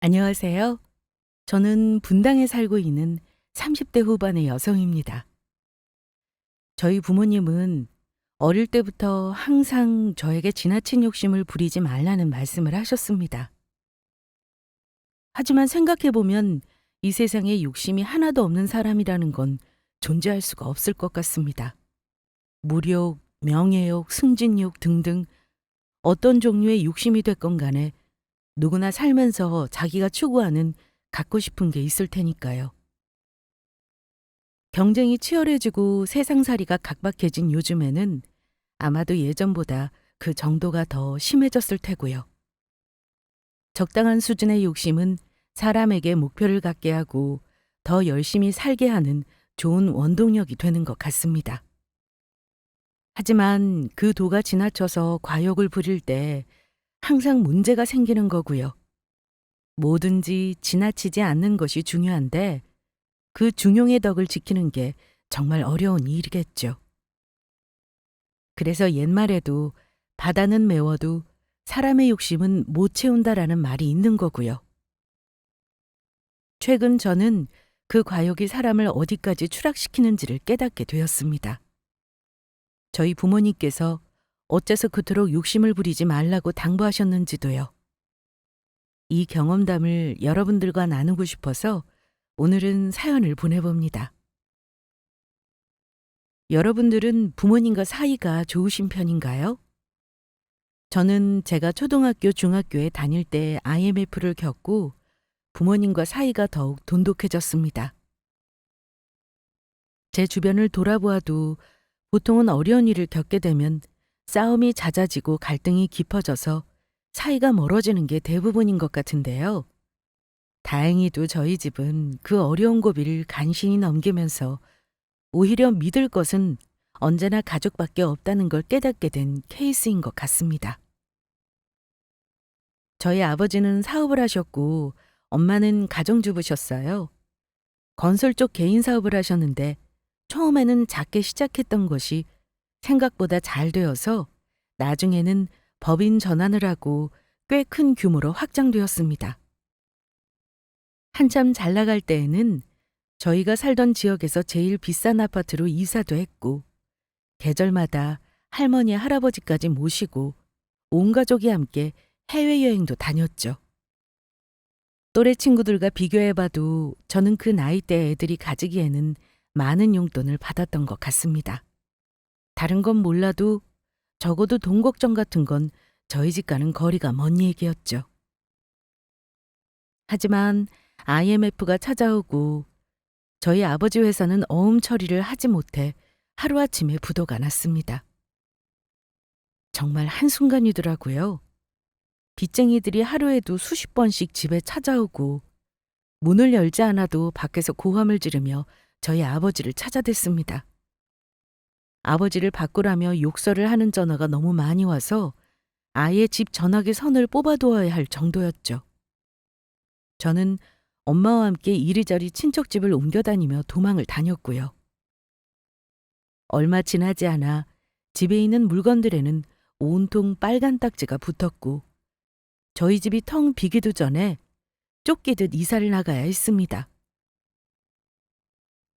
안녕하세요. 저는 분당에 살고 있는 30대 후반의 여성입니다. 저희 부모님은 어릴 때부터 항상 저에게 지나친 욕심을 부리지 말라는 말씀을 하셨습니다. 하지만 생각해보면 이 세상에 욕심이 하나도 없는 사람이라는 건 존재할 수가 없을 것 같습니다. 무력, 명예욕, 승진욕 등등 어떤 종류의 욕심이 됐건 간에 누구나 살면서 자기가 추구하는 갖고 싶은 게 있을 테니까요. 경쟁이 치열해지고 세상살이가 각박해진 요즘에는 아마도 예전보다 그 정도가 더 심해졌을 테고요. 적당한 수준의 욕심은 사람에게 목표를 갖게 하고 더 열심히 살게 하는 좋은 원동력이 되는 것 같습니다. 하지만 그 도가 지나쳐서 과욕을 부릴 때 항상 문제가 생기는 거고요. 뭐든지 지나치지 않는 것이 중요한데 그 중용의 덕을 지키는 게 정말 어려운 일이겠죠. 그래서 옛말에도 바다는 메워도 사람의 욕심은 못 채운다라는 말이 있는 거고요. 최근 저는 그 과욕이 사람을 어디까지 추락시키는지를 깨닫게 되었습니다. 저희 부모님께서 어째서 그토록 욕심을 부리지 말라고 당부하셨는지도요. 이 경험담을 여러분들과 나누고 싶어서 오늘은 사연을 보내봅니다. 여러분들은 부모님과 사이가 좋으신 편인가요? 저는 제가 초등학교, 중학교에 다닐 때 IMF를 겪고 부모님과 사이가 더욱 돈독해졌습니다. 제 주변을 돌아보아도 보통은 어려운 일을 겪게 되면 싸움이 잦아지고 갈등이 깊어져서 사이가 멀어지는 게 대부분인 것 같은데요. 다행히도 저희 집은 그 어려운 고비를 간신히 넘기면서 오히려 믿을 것은 언제나 가족밖에 없다는 걸 깨닫게 된 케이스인 것 같습니다. 저희 아버지는 사업을 하셨고 엄마는 가정주부셨어요. 건설 쪽 개인 사업을 하셨는데 처음에는 작게 시작했던 것이 생각보다 잘 되어서 나중에는 법인 전환을 하고 꽤 큰 규모로 확장되었습니다. 한참 잘 나갈 때에는 저희가 살던 지역에서 제일 비싼 아파트로 이사도 했고 계절마다 할머니, 할아버지까지 모시고 온 가족이 함께 해외여행도 다녔죠. 또래 친구들과 비교해봐도 저는 그 나이대 애들이 가지기에는 많은 용돈을 받았던 것 같습니다. 다른 건 몰라도 적어도 돈 걱정 같은 건 저희 집과는 거리가 먼 얘기였죠. 하지만 IMF가 찾아오고 저희 아버지 회사는 어음 처리를 하지 못해 하루아침에 부도가 났습니다. 정말 한순간이더라고요. 빚쟁이들이 하루에도 수십 번씩 집에 찾아오고 문을 열지 않아도 밖에서 고함을 지르며 저희 아버지를 찾아댔습니다. 아버지를 바꾸라며 욕설을 하는 전화가 너무 많이 와서 아예 집 전화기 선을 뽑아두어야 할 정도였죠. 저는 엄마와 함께 이리저리 친척집을 옮겨다니며 도망을 다녔고요. 얼마 지나지 않아 집에 있는 물건들에는 온통 빨간 딱지가 붙었고 저희 집이 텅 비기도 전에 쫓기듯 이사를 나가야 했습니다.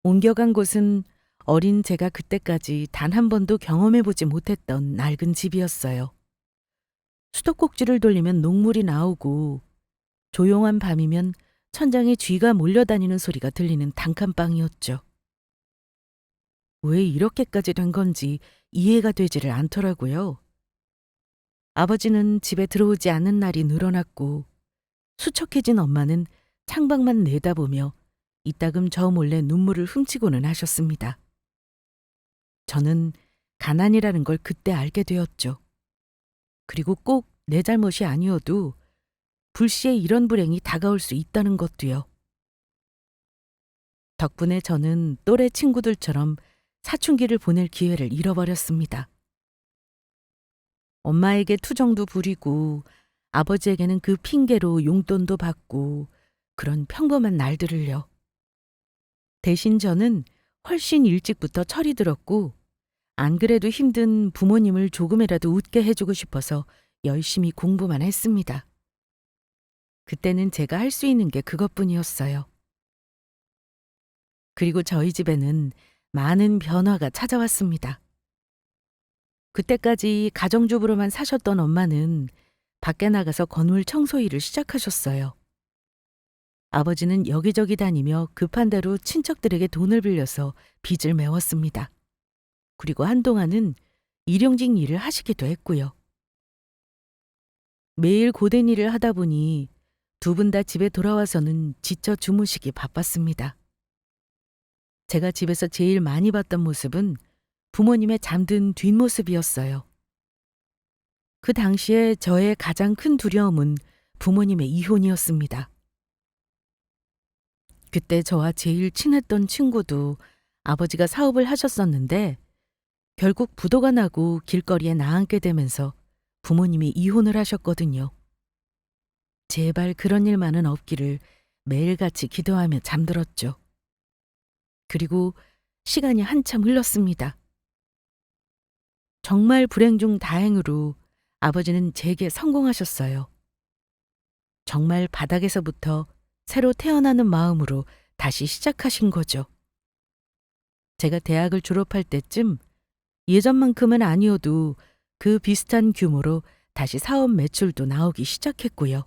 옮겨간 곳은 어린 제가 그때까지 단 한 번도 경험해보지 못했던 낡은 집이었어요. 수도꼭지를 돌리면 녹물이 나오고 조용한 밤이면 천장에 쥐가 몰려다니는 소리가 들리는 단칸방이었죠. 왜 이렇게까지 된 건지 이해가 되지를 않더라고요. 아버지는 집에 들어오지 않는 날이 늘어났고 수척해진 엄마는 창밖만 내다보며 이따금 저 몰래 눈물을 훔치고는 하셨습니다. 저는 가난이라는 걸 그때 알게 되었죠. 그리고 꼭 내 잘못이 아니어도 불시에 이런 불행이 다가올 수 있다는 것도요. 덕분에 저는 또래 친구들처럼 사춘기를 보낼 기회를 잃어버렸습니다. 엄마에게 투정도 부리고 아버지에게는 그 핑계로 용돈도 받고 그런 평범한 날들을요. 대신 저는 훨씬 일찍부터 철이 들었고 안 그래도 힘든 부모님을 조금이라도 웃게 해주고 싶어서 열심히 공부만 했습니다. 그때는 제가 할 수 있는 게 그것뿐이었어요. 그리고 저희 집에는 많은 변화가 찾아왔습니다. 그때까지 가정주부로만 사셨던 엄마는 밖에 나가서 건물 청소 일을 시작하셨어요. 아버지는 여기저기 다니며 급한 대로 친척들에게 돈을 빌려서 빚을 메웠습니다. 그리고 한동안은 일용직 일을 하시기도 했고요. 매일 고된 일을 하다 보니 두 분 다 집에 돌아와서는 지쳐 주무시기 바빴습니다. 제가 집에서 제일 많이 봤던 모습은 부모님의 잠든 뒷모습이었어요. 그 당시에 저의 가장 큰 두려움은 부모님의 이혼이었습니다. 그때 저와 제일 친했던 친구도 아버지가 사업을 하셨었는데 결국 부도가 나고 길거리에 나앉게 되면서 부모님이 이혼을 하셨거든요. 제발 그런 일만은 없기를 매일같이 기도하며 잠들었죠. 그리고 시간이 한참 흘렀습니다. 정말 불행 중 다행으로 아버지는 제게 성공하셨어요. 정말 바닥에서부터 새로 태어나는 마음으로 다시 시작하신 거죠. 제가 대학을 졸업할 때쯤 예전만큼은 아니어도 그 비슷한 규모로 다시 사업 매출도 나오기 시작했고요.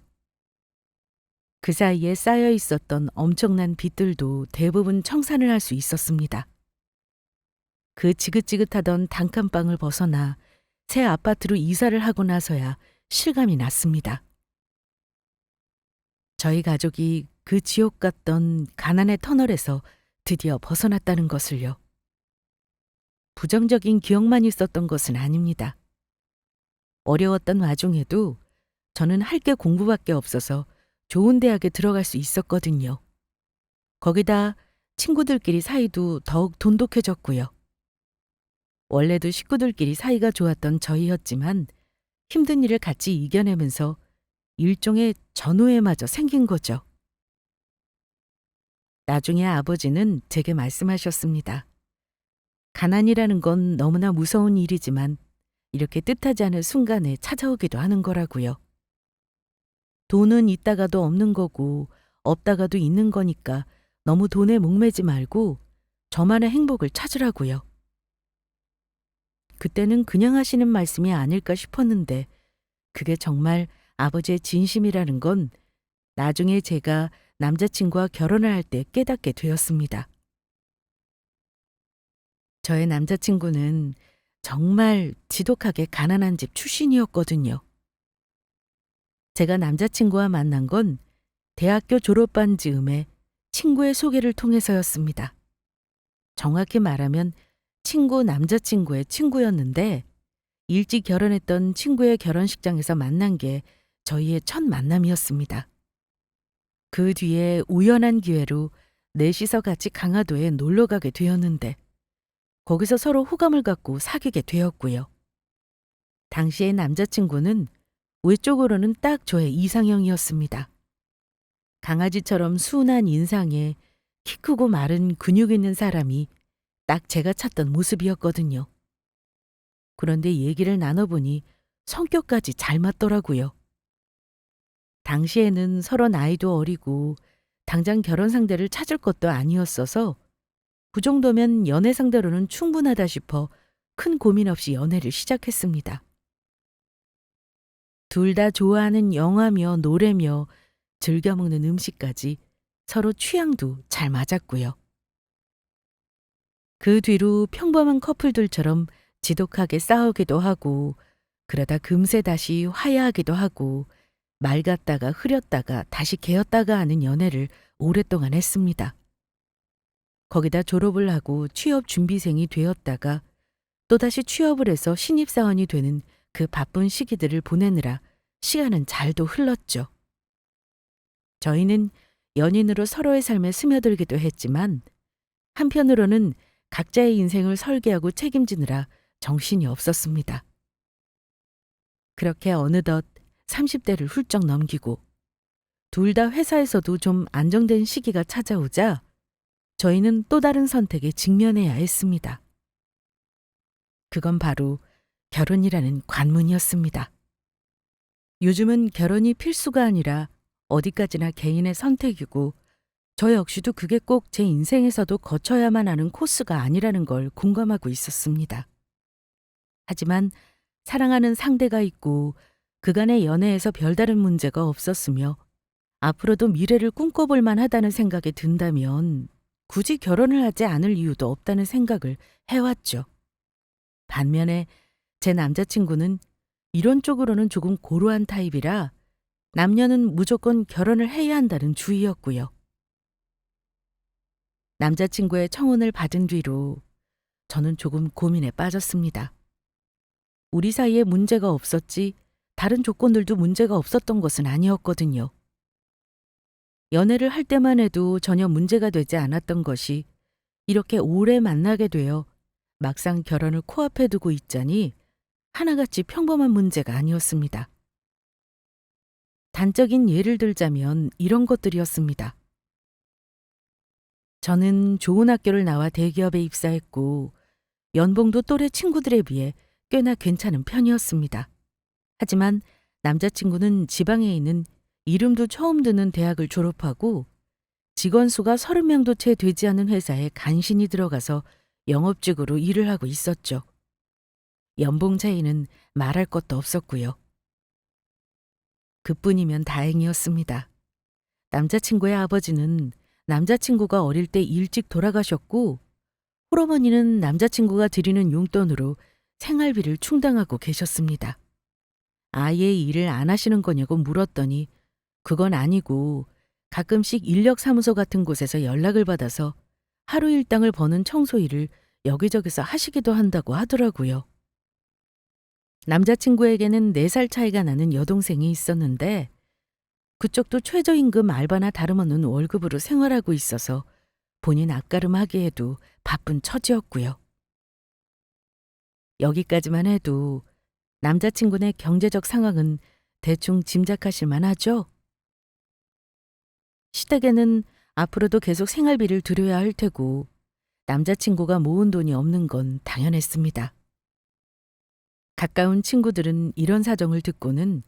그 사이에 쌓여 있었던 엄청난 빚들도 대부분 청산을 할 수 있었습니다. 그 지긋지긋하던 단칸방을 벗어나 새 아파트로 이사를 하고 나서야 실감이 났습니다. 저희 가족이 그 지옥 같던 가난의 터널에서 드디어 벗어났다는 것을요. 부정적인 기억만 있었던 것은 아닙니다. 어려웠던 와중에도 저는 할 게 공부밖에 없어서 좋은 대학에 들어갈 수 있었거든요. 거기다 친구들끼리 사이도 더욱 돈독해졌고요. 원래도 식구들끼리 사이가 좋았던 저희였지만 힘든 일을 같이 이겨내면서 일종의 전우애마저 생긴 거죠. 나중에 아버지는 제게 말씀하셨습니다. 가난이라는 건 너무나 무서운 일이지만 이렇게 뜻하지 않은 순간에 찾아오기도 하는 거라고요. 돈은 있다가도 없는 거고 없다가도 있는 거니까 너무 돈에 목매지 말고 저만의 행복을 찾으라고요. 그때는 그냥 하시는 말씀이 아닐까 싶었는데 그게 정말 아버지의 진심이라는 건 나중에 제가 남자친구와 결혼을 할 때 깨닫게 되었습니다. 저의 남자친구는 정말 지독하게 가난한 집 출신이었거든요. 제가 남자친구와 만난 건 대학교 졸업반 즈음에 친구의 소개를 통해서였습니다. 정확히 말하면 친구 남자친구의 친구였는데 일찍 결혼했던 친구의 결혼식장에서 만난 게 저희의 첫 만남이었습니다. 그 뒤에 우연한 기회로 넷이서 같이 강화도에 놀러 가게 되었는데 거기서 서로 호감을 갖고 사귀게 되었고요. 당시의 남자친구는 외적으로는 딱 저의 이상형이었습니다. 강아지처럼 순한 인상에 키 크고 마른 근육 있는 사람이 딱 제가 찾던 모습이었거든요. 그런데 얘기를 나눠보니 성격까지 잘 맞더라고요. 당시에는 서로 나이도 어리고 당장 결혼 상대를 찾을 것도 아니었어서 그 정도면 연애 상대로는 충분하다 싶어 큰 고민 없이 연애를 시작했습니다. 둘 다 좋아하는 영화며 노래며 즐겨 먹는 음식까지 서로 취향도 잘 맞았고요. 그 뒤로 평범한 커플들처럼 지독하게 싸우기도 하고 그러다 금세 다시 화해하기도 하고 맑았다가 흐렸다가 다시 개었다가 하는 연애를 오랫동안 했습니다. 거기다 졸업을 하고 취업 준비생이 되었다가 또다시 취업을 해서 신입사원이 되는 그 바쁜 시기들을 보내느라 시간은 잘도 흘렀죠. 저희는 연인으로 서로의 삶에 스며들기도 했지만 한편으로는 각자의 인생을 설계하고 책임지느라 정신이 없었습니다. 그렇게 어느덧 30대를 훌쩍 넘기고 둘 다 회사에서도 좀 안정된 시기가 찾아오자 저희는 또 다른 선택에 직면해야 했습니다. 그건 바로 결혼이라는 관문이었습니다. 요즘은 결혼이 필수가 아니라 어디까지나 개인의 선택이고 저 역시도 그게 꼭 제 인생에서도 거쳐야만 하는 코스가 아니라는 걸 공감하고 있었습니다. 하지만 사랑하는 상대가 있고 그간의 연애에서 별다른 문제가 없었으며 앞으로도 미래를 꿈꿔볼 만하다는 생각이 든다면 굳이 결혼을 하지 않을 이유도 없다는 생각을 해왔죠. 반면에 제 남자친구는 이런 쪽으로는 조금 고루한 타입이라 남녀는 무조건 결혼을 해야 한다는 주의였고요. 남자친구의 청혼을 받은 뒤로 저는 조금 고민에 빠졌습니다. 우리 사이에 문제가 없었지 다른 조건들도 문제가 없었던 것은 아니었거든요. 연애를 할 때만 해도 전혀 문제가 되지 않았던 것이 이렇게 오래 만나게 되어 막상 결혼을 코앞에 두고 있자니 하나같이 평범한 문제가 아니었습니다. 단적인 예를 들자면 이런 것들이었습니다. 저는 좋은 학교를 나와 대기업에 입사했고 연봉도 또래 친구들에 비해 꽤나 괜찮은 편이었습니다. 하지만 남자친구는 지방에 있는 이름도 처음 듣는 대학을 졸업하고 직원 수가 30명도 채 되지 않은 회사에 간신히 들어가서 영업직으로 일을 하고 있었죠. 연봉 차이는 말할 것도 없었고요. 그뿐이면 다행이었습니다. 남자친구의 아버지는 남자친구가 어릴 때 일찍 돌아가셨고 홀어머니는 남자친구가 드리는 용돈으로 생활비를 충당하고 계셨습니다. 아예 일을 안 하시는 거냐고 물었더니 그건 아니고 가끔씩 인력사무소 같은 곳에서 연락을 받아서 하루 일당을 버는 청소 일을 여기저기서 하시기도 한다고 하더라고요. 남자친구에게는 4살 차이가 나는 여동생이 있었는데 그쪽도 최저임금 알바나 다름없는 월급으로 생활하고 있어서 본인 앞가름하기에도 바쁜 처지였고요. 여기까지만 해도 남자친구네 경제적 상황은 대충 짐작하실 만하죠? 시댁에는 앞으로도 계속 생활비를 들여야 할 테고 남자친구가 모은 돈이 없는 건 당연했습니다. 가까운 친구들은 이런 사정을 듣고는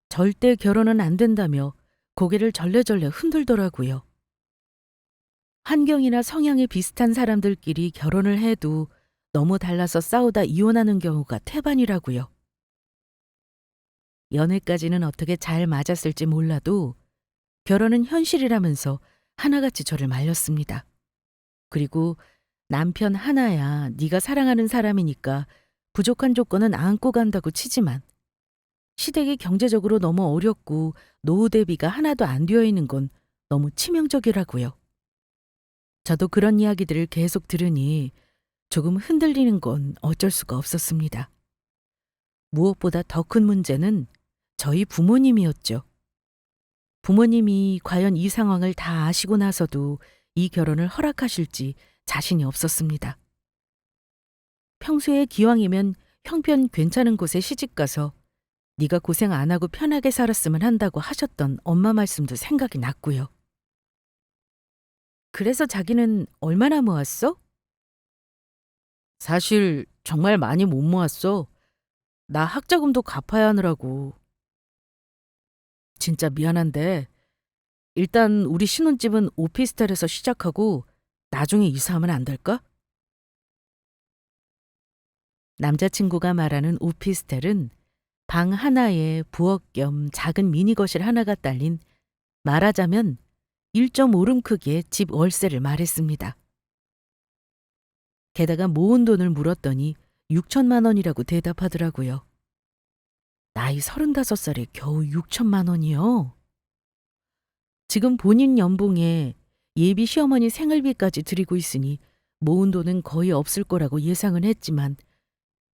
절대 결혼은 안 된다며 고개를 절레절레 흔들더라고요. 환경이나 성향이 비슷한 사람들끼리 결혼을 해도 너무 달라서 싸우다 이혼하는 경우가 태반이라고요. 연애까지는 어떻게 잘 맞았을지 몰라도 결혼은 현실이라면서 하나같이 저를 말렸습니다. 그리고 남편 하나야 네가 사랑하는 사람이니까 부족한 조건은 안고 간다고 치지만 시댁이 경제적으로 너무 어렵고 노후 대비가 하나도 안 되어 있는 건 너무 치명적이라고요. 저도 그런 이야기들을 계속 들으니 조금 흔들리는 건 어쩔 수가 없었습니다. 무엇보다 더 큰 문제는 저희 부모님이었죠. 부모님이 과연 이 상황을 다 아시고 나서도 이 결혼을 허락하실지 자신이 없었습니다. 평소에 기왕이면 형편 괜찮은 곳에 시집가서 네가 고생 안 하고 편하게 살았으면 한다고 하셨던 엄마 말씀도 생각이 났고요. 그래서 자기는 얼마나 모았어? 사실 정말 많이 못 모았어. 나 학자금도 갚아야 하느라고. 진짜 미안한데 일단 우리 신혼집은 오피스텔에서 시작하고 나중에 이사하면 안 될까? 남자친구가 말하는 오피스텔은 방 하나에 부엌 겸 작은 미니 거실 하나가 딸린 말하자면 1.5룸 크기의 집 월세를 말했습니다. 게다가 모은 돈을 물었더니 6천만 원이라고 대답하더라고요. 나이 35살에 겨우 6천만 원이요? 지금 본인 연봉에 예비 시어머니 생활비까지 드리고 있으니 모은 돈은 거의 없을 거라고 예상은 했지만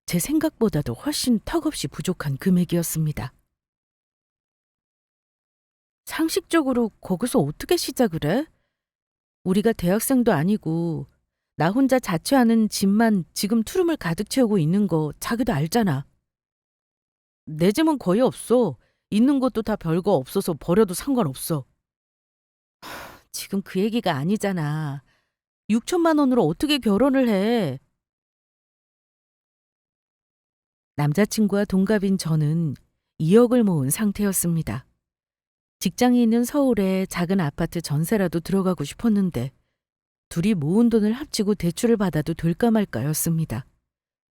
제 생각보다도 훨씬 턱없이 부족한 금액이었습니다. 상식적으로 거기서 어떻게 시작을 해? 우리가 대학생도 아니고 나 혼자 자취하는 집만 지금 투룸을 가득 채우고 있는 거 자기도 알잖아. 내 집은 거의 없어. 있는 것도 다 별거 없어서 버려도 상관없어. 지금 그 얘기가 아니잖아. 6천만 원으로 어떻게 결혼을 해? 남자친구와 동갑인 저는 2억을 모은 상태였습니다. 직장이 있는 서울에 작은 아파트 전세라도 들어가고 싶었는데 둘이 모은 돈을 합치고 대출을 받아도 될까 말까였습니다.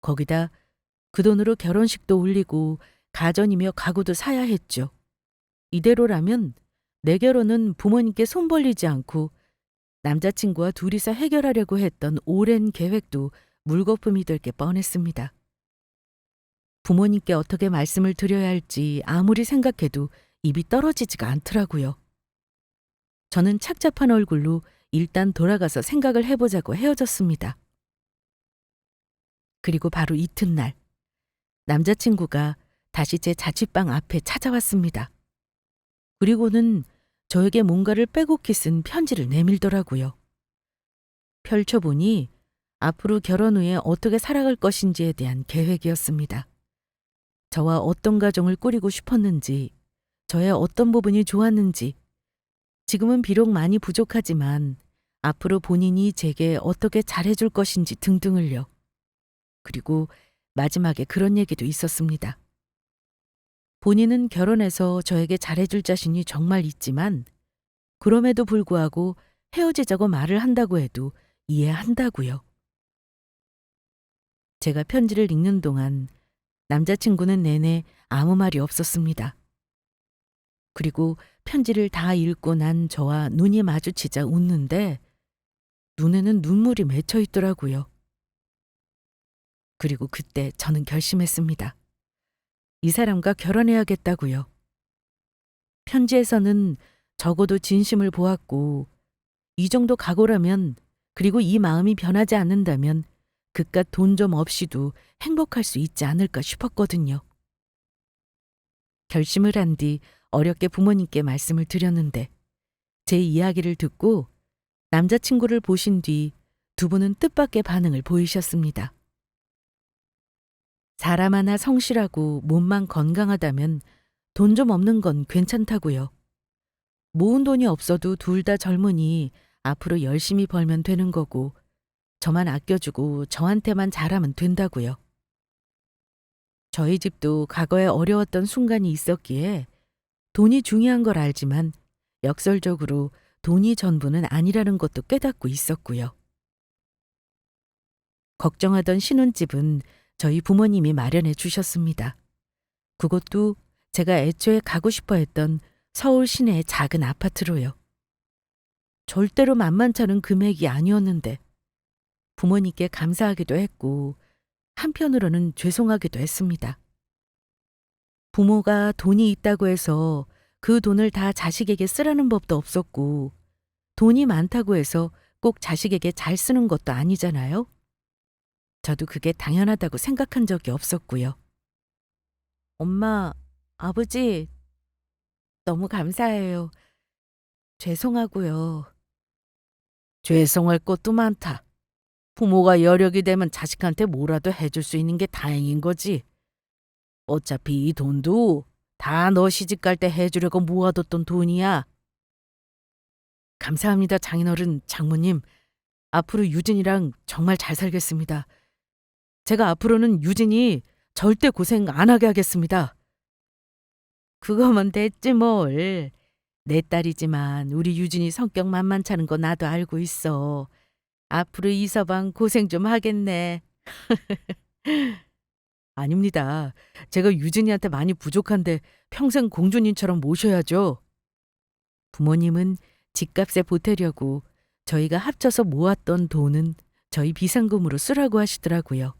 거기다 그 돈으로 결혼식도 올리고 가전이며 가구도 사야 했죠. 이대로라면 내 결혼은 부모님께 손 벌리지 않고 남자친구와 둘이서 해결하려고 했던 오랜 계획도 물거품이 될 게 뻔했습니다. 부모님께 어떻게 말씀을 드려야 할지 아무리 생각해도 입이 떨어지지가 않더라고요. 저는 착잡한 얼굴로 일단 돌아가서 생각을 해보자고 헤어졌습니다. 그리고 바로 이튿날 남자친구가 다시 제 자취방 앞에 찾아왔습니다. 그리고는 저에게 뭔가를 빼곡히 쓴 편지를 내밀더라고요. 펼쳐보니 앞으로 결혼 후에 어떻게 살아갈 것인지에 대한 계획이었습니다. 저와 어떤 가정을 꾸리고 싶었는지, 저의 어떤 부분이 좋았는지, 지금은 비록 많이 부족하지만 앞으로 본인이 제게 어떻게 잘해줄 것인지 등등을요. 그리고 마지막에 그런 얘기도 있었습니다. 본인은 결혼해서 저에게 잘해줄 자신이 정말 있지만 그럼에도 불구하고 헤어지자고 말을 한다고 해도 이해한다고요. 제가 편지를 읽는 동안 남자친구는 내내 아무 말이 없었습니다. 그리고 편지를 다 읽고 난 저와 눈이 마주치자 웃는데 눈에는 눈물이 맺혀 있더라고요. 그리고 그때 저는 결심했습니다. 이 사람과 결혼해야겠다고요. 편지에서는 적어도 진심을 보았고 이 정도 각오라면 그리고 이 마음이 변하지 않는다면 그깟 돈 좀 없이도 행복할 수 있지 않을까 싶었거든요. 결심을 한 뒤 어렵게 부모님께 말씀을 드렸는데 제 이야기를 듣고 남자친구를 보신 뒤 두 분은 뜻밖의 반응을 보이셨습니다. 사람 하나 성실하고 몸만 건강하다면 돈 좀 없는 건 괜찮다고요. 모은 돈이 없어도 둘 다 젊으니 앞으로 열심히 벌면 되는 거고 저만 아껴주고 저한테만 잘하면 된다고요. 저희 집도 과거에 어려웠던 순간이 있었기에 돈이 중요한 걸 알지만 역설적으로 돈이 전부는 아니라는 것도 깨닫고 있었고요. 걱정하던 신혼집은 저희 부모님이 마련해 주셨습니다. 그것도 제가 애초에 가고 싶어 했던 서울 시내의 작은 아파트로요. 절대로 만만찮은 금액이 아니었는데 부모님께 감사하기도 했고 한편으로는 죄송하기도 했습니다. 부모가 돈이 있다고 해서 그 돈을 다 자식에게 쓰라는 법도 없었고 돈이 많다고 해서 꼭 자식에게 잘 쓰는 것도 아니잖아요. 저도 그게 당연하다고 생각한 적이 없었고요. 엄마, 아버지, 너무 감사해요. 죄송하고요. 죄송할 것도 많다. 부모가 여력이 되면 자식한테 뭐라도 해줄 수 있는 게 다행인 거지. 어차피 이 돈도 다 너 시집갈 때 해주려고 모아뒀던 돈이야. 감사합니다, 장인어른, 장모님. 앞으로 유진이랑 정말 잘 살겠습니다. 제가 앞으로는 유진이 절대 고생 안 하게 하겠습니다. 그거면 됐지 뭘. 내 딸이지만 우리 유진이 성격 만만찮은 거 나도 알고 있어. 앞으로 이 서방 고생 좀 하겠네. 아닙니다. 제가 유진이한테 많이 부족한데 평생 공주님처럼 모셔야죠. 부모님은 집값에 보태려고 저희가 합쳐서 모았던 돈은 저희 비상금으로 쓰라고 하시더라고요.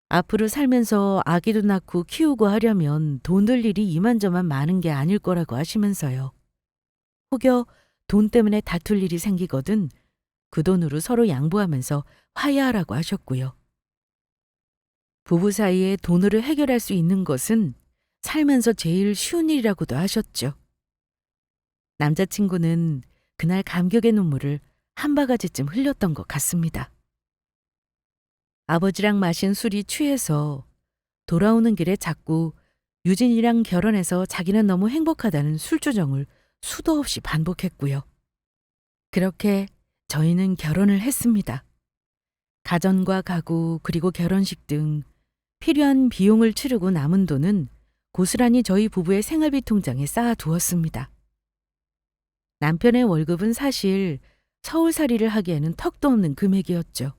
앞으로 살면서 아기도 낳고 키우고 하려면 돈 들 일이 이만저만 많은 게 아닐 거라고 하시면서요. 혹여 돈 때문에 다툴 일이 생기거든 그 돈으로 서로 양보하면서 화해하라고 하셨고요. 부부 사이에 돈으로 해결할 수 있는 것은 살면서 제일 쉬운 일이라고도 하셨죠. 남자친구는 그날 감격의 눈물을 한 바가지쯤 흘렸던 것 같습니다. 아버지랑 마신 술이 취해서 돌아오는 길에 자꾸 유진이랑 결혼해서 자기는 너무 행복하다는 술주정을 수도 없이 반복했고요. 그렇게 저희는 결혼을 했습니다. 가전과 가구 그리고 결혼식 등 필요한 비용을 치르고 남은 돈은 고스란히 저희 부부의 생활비 통장에 쌓아두었습니다. 남편의 월급은 사실 서울살이를 하기에는 턱도 없는 금액이었죠.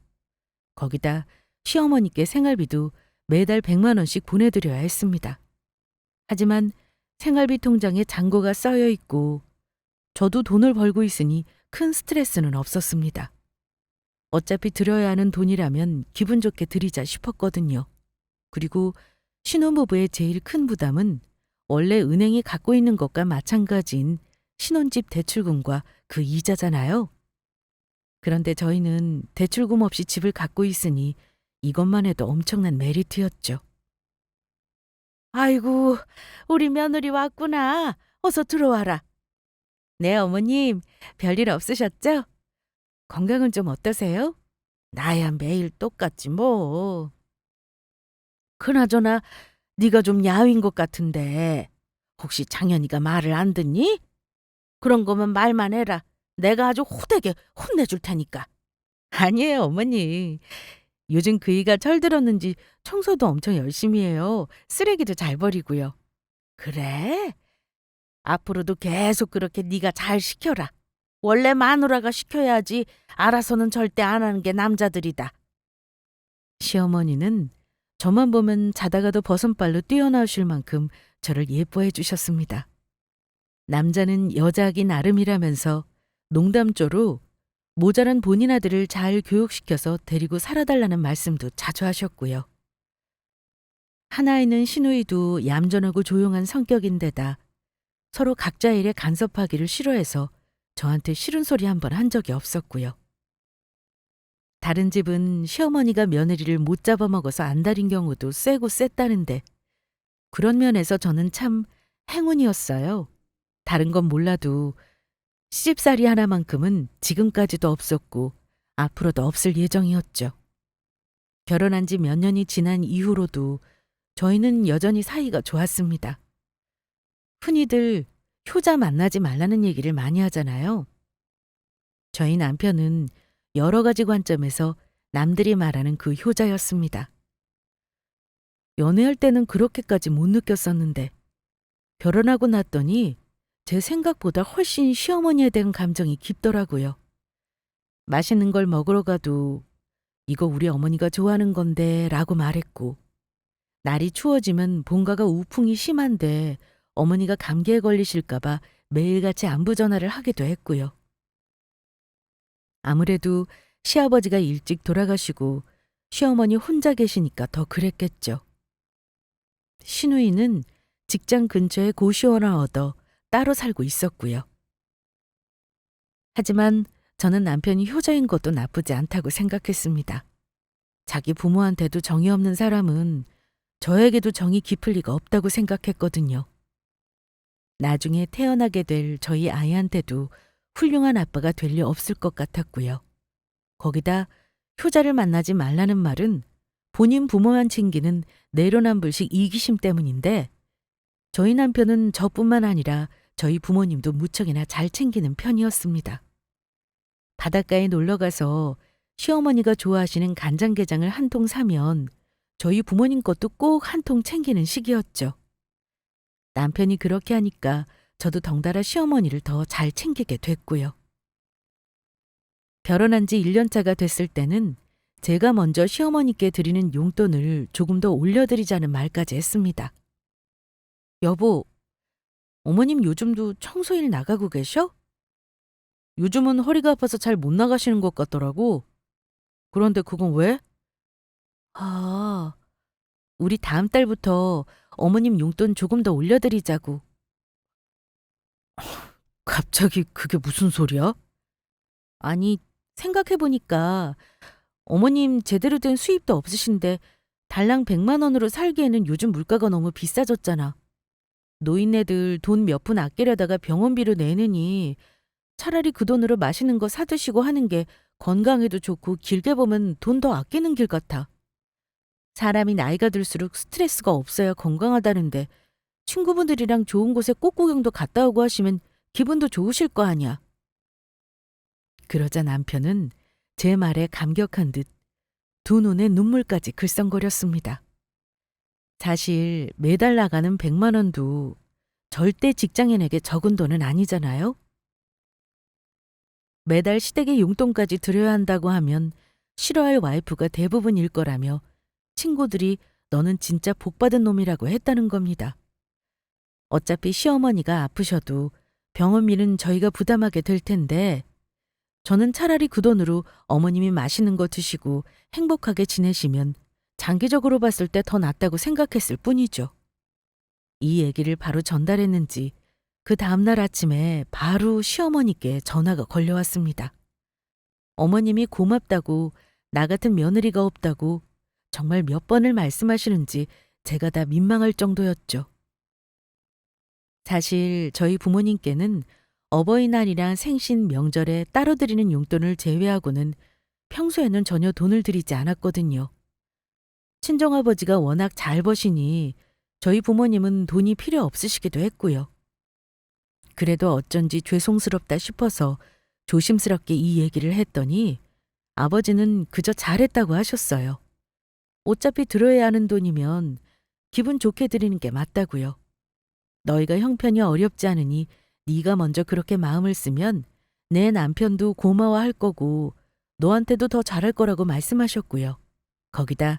거기다 시어머니께 생활비도 매달 100만 원씩 보내드려야 했습니다. 하지만 생활비 통장에 잔고가 쌓여 있고 저도 돈을 벌고 있으니 큰 스트레스는 없었습니다. 어차피 드려야 하는 돈이라면 기분 좋게 드리자 싶었거든요. 그리고 신혼부부의 제일 큰 부담은 원래 은행이 갖고 있는 것과 마찬가지인 신혼집 대출금과 그 이자잖아요. 그런데 저희는 대출금 없이 집을 갖고 있으니 이것만 해도 엄청난 메리트였죠. 아이고, 우리 며느리 왔구나. 어서 들어와라. 네, 어머님. 별일 없으셨죠? 건강은 좀 어떠세요? 나야 매일 똑같지 뭐. 그나저나 네가 좀 야윈 것 같은데 혹시 장현이가 말을 안 듣니? 그런 거면 말만 해라. 내가 아주 호되게 혼내줄 테니까. 아니에요, 어머니. 요즘 그이가 철들었는지 청소도 엄청 열심히 해요. 쓰레기도 잘 버리고요. 그래? 앞으로도 계속 그렇게 네가 잘 시켜라. 원래 마누라가 시켜야지 알아서는 절대 안 하는 게 남자들이다. 시어머니는 저만 보면 자다가도 버선발로 뛰어나오실 만큼 저를 예뻐해 주셨습니다. 남자는 여자하기 나름이라면서 농담조로 모자란 본인 아들을 잘 교육시켜서 데리고 살아달라는 말씀도 자주 하셨고요. 하나이는 시누이도 얌전하고 조용한 성격인데다 서로 각자 일에 간섭하기를 싫어해서 저한테 싫은 소리 한 번 한 적이 없었고요. 다른 집은 시어머니가 며느리를 못 잡아먹어서 안달인 경우도 쎄고 셌다는데 그런 면에서 저는 참 행운이었어요. 다른 건 몰라도 시집살이 하나만큼은 지금까지도 없었고 앞으로도 없을 예정이었죠. 결혼한 지 몇 년이 지난 이후로도 저희는 여전히 사이가 좋았습니다. 흔히들 효자 만나지 말라는 얘기를 많이 하잖아요. 저희 남편은 여러 가지 관점에서 남들이 말하는 그 효자였습니다. 연애할 때는 그렇게까지 못 느꼈었는데 결혼하고 났더니 제 생각보다 훨씬 시어머니에 대한 감정이 깊더라고요. 맛있는 걸 먹으러 가도 이거 우리 어머니가 좋아하는 건데 라고 말했고 날이 추워지면 본가가 우풍이 심한데 어머니가 감기에 걸리실까봐 매일같이 안부 전화를 하기도 했고요. 아무래도 시아버지가 일찍 돌아가시고 시어머니 혼자 계시니까 더 그랬겠죠. 시누이는 직장 근처에 고시원을 얻어 따로 살고 있었고요. 하지만 저는 남편이 효자인 것도 나쁘지 않다고 생각했습니다. 자기 부모한테도 정이 없는 사람은 저에게도 정이 깊을 리가 없다고 생각했거든요. 나중에 태어나게 될 저희 아이한테도 훌륭한 아빠가 될 리 없을 것 같았고요. 거기다 효자를 만나지 말라는 말은 본인 부모만 챙기는 내로남불식 이기심 때문인데 저희 남편은 저뿐만 아니라 저희 부모님도 무척이나 잘 챙기는 편이었습니다. 바닷가에 놀러가서 시어머니가 좋아하시는 간장게장을 한 통 사면 저희 부모님 것도 꼭 한 통 챙기는 시기였죠. 남편이 그렇게 하니까 저도 덩달아 시어머니를 더 잘 챙기게 됐고요. 결혼한 지 1년 차가 됐을 때는 제가 먼저 시어머니께 드리는 용돈을 조금 더 올려드리자는 말까지 했습니다. 여보, 어머님 요즘도 청소일 나가고 계셔? 요즘은 허리가 아파서 잘 못 나가시는 것 같더라고. 그런데 그건 왜? 아, 우리 다음 달부터 어머님 용돈 조금 더 올려드리자고. 갑자기 그게 무슨 소리야? 아니, 생각해보니까 어머님 제대로 된 수입도 없으신데 달랑 100만 원으로 살기에는 요즘 물가가 너무 비싸졌잖아. 노인네들 돈 몇 푼 아끼려다가 병원비로 내느니 차라리 그 돈으로 맛있는 거 사드시고 하는 게 건강에도 좋고 길게 보면 돈 더 아끼는 길 같아. 사람이 나이가 들수록 스트레스가 없어야 건강하다는데 친구분들이랑 좋은 곳에 꽃구경도 갔다 오고 하시면 기분도 좋으실 거 아니야. 그러자 남편은 제 말에 감격한 듯 두 눈에 눈물까지 글썽거렸습니다. 사실 매달 나가는 100만 원도 절대 직장인에게 적은 돈은 아니잖아요. 매달 시댁의 용돈까지 드려야 한다고 하면 싫어할 와이프가 대부분일 거라며 친구들이 너는 진짜 복받은 놈이라고 했다는 겁니다. 어차피 시어머니가 아프셔도 병원비는 저희가 부담하게 될 텐데 저는 차라리 그 돈으로 어머님이 맛있는 거 드시고 행복하게 지내시면 장기적으로 봤을 때 더 낫다고 생각했을 뿐이죠. 이 얘기를 바로 전달했는지 그 다음날 아침에 바로 시어머니께 전화가 걸려왔습니다. 어머님이 고맙다고 나 같은 며느리가 없다고 정말 몇 번을 말씀하시는지 제가 다 민망할 정도였죠. 사실 저희 부모님께는 어버이날이나 생신, 명절에 따로 드리는 용돈을 제외하고는 평소에는 전혀 돈을 드리지 않았거든요. 친정아버지가 워낙 잘 버시니 저희 부모님은 돈이 필요 없으시기도 했고요. 그래도 어쩐지 죄송스럽다 싶어서 조심스럽게 이 얘기를 했더니 아버지는 그저 잘했다고 하셨어요. 어차피 들어야 하는 돈이면 기분 좋게 드리는 게 맞다고요. 너희가 형편이 어렵지 않으니 네가 먼저 그렇게 마음을 쓰면 내 남편도 고마워할 거고 너한테도 더 잘할 거라고 말씀하셨고요. 거기다